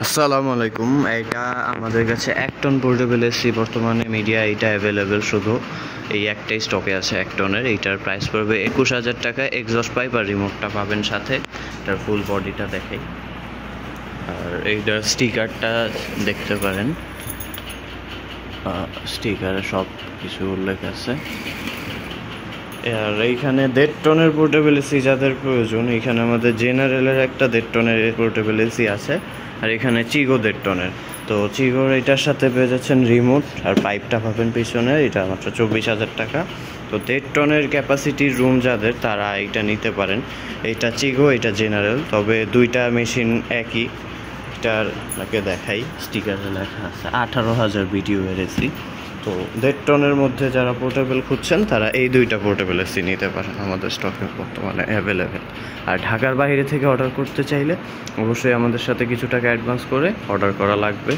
আসসালামু আলাইকুম। এটা আমাদের কাছে 1 টন পোর্টেবল এসি বর্তমানে মিডিয়া এটা অ্যাভেলেবেল, শুধু এই একটাই স্টকে আছে 1 টনের। এইটার প্রাইস পড়বে 21,000 টাকা। এক্সস্ট পাইপ আর রিমোটটা পাবেন সাথে। এটার ফুল বডিটা দেখাই, আর এইটার স্টিকারটা দেখতে পারেন, স্টিকারে সব কিছু উল্লেখ আছে। আর এইখানে 1.5 টনের পোর্টেবল এসি যাদের প্রয়োজন, এখানে আমাদের জেনারেলের একটা 1.5 টনের পোর্টেবল এসি আছে, আর এখানে চিগো 1.5 টনের। তো চিগোর এটার সাথে পেয়ে যাচ্ছেন রিমোট, আর পাইপটা পাবেন পিছনে। এটা মাত্র 24,000 টাকা। তো 1.5 টনের ক্যাপাসিটির রুম যাদের, তারা এইটা নিতে পারেন। এইটা চিগো, এটা জেনারেল, তবে দুইটা মেশিন একই। এটার আপনাকে দেখাই, স্টিকারে লেখা আছে 18,000 বিটিউ এর এসি। তো 1.5 টনের মধ্যে যারা পোর্টেবল খুঁজছেন, তারা এই দুইটা পোর্টেবল এসি নিতে পারেন, আমাদের স্টকে বর্তমানে অ্যাভেলেবেল। আর ঢাকার বাইরে থেকে অর্ডার করতে চাইলে অবশ্যই আমাদের সাথে কিছু টাকা অ্যাডভান্স করে অর্ডার করা লাগবে।